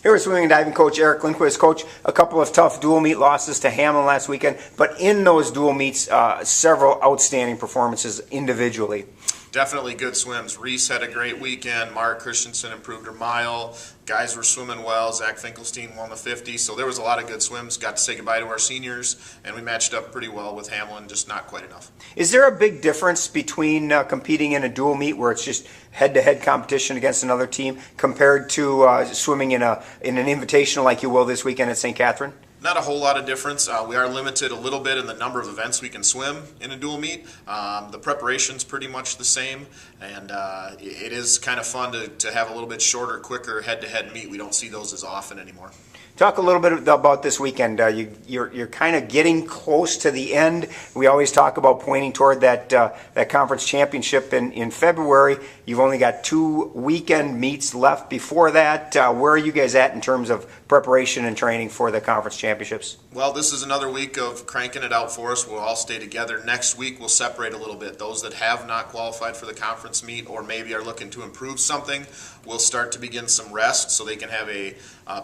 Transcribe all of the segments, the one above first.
Here is swimming and diving coach Eric Lindquist. Coach, a couple of tough dual meet losses to Hamlin last weekend, but in those dual meets, several outstanding performances individually. Definitely good swims. Reese had a great weekend. Mark Christensen improved her mile. Guys were swimming well. Zach Finkelstein won the 50. So there was a lot of good swims. Got to say goodbye to our seniors, and we matched up pretty well with Hamlin, just not quite enough. Is there a big difference between competing in a dual meet where it's just head-to-head competition against another team compared to swimming in an invitational like you will this weekend at St. Catherine? Not a whole lot of difference. We are limited a little bit in the number of events we can swim in a dual meet. The preparation's pretty much the same, and it is kind of fun to have a little bit shorter, quicker head-to-head meet. We don't see those as often anymore. Talk a little bit about this weekend. You're kind of getting close to the end. We always talk about pointing toward that conference championship in February. You've only got 2 weekend meets left before that. Where are you guys at in terms of preparation and training for the conference championships? Well, this is another week of cranking it out for us. We'll all stay together. Next week, we'll separate a little bit. Those that have not qualified for the conference meet or maybe are looking to improve something, we'll start to begin some rest so they can have a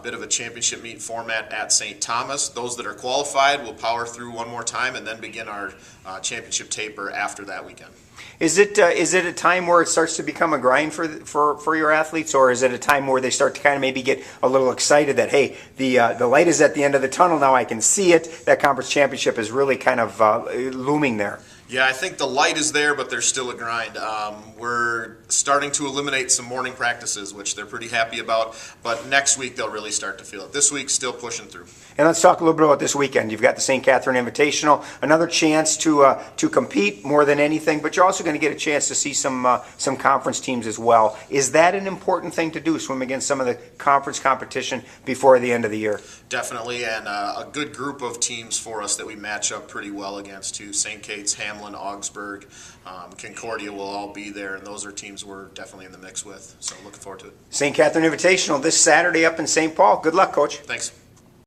bit of a championship meet format at St. Thomas. Those that are qualified will power through one more time and then begin our championship taper after that weekend. Is it a time where it starts to become a grind for your athletes, or is it a time where they start to kind of maybe get a little excited that, hey, the light is at the end of the tunnel now, I can see it, that conference championship is really kind of looming there? Yeah, I think the light is there, but there's still a grind. We're starting to eliminate some morning practices, which they're pretty happy about, but next week they'll really start to feel it. This week, still pushing through. And let's talk a little bit about this weekend. You've got the St. Catherine Invitational, another chance to compete more than anything, but you're also going to get a chance to see some conference teams as well. Is that an important thing to do, swim against some of the conference competition before the end of the year? Definitely, and a good group of teams for us that we match up pretty well against, too. St. Kate's, Hamlin, Augsburg, Concordia will all be there, and those are teams we're definitely in the mix with, so looking forward to it. St. Catherine Invitational this Saturday up in St. Paul. Good luck, Coach. Thanks.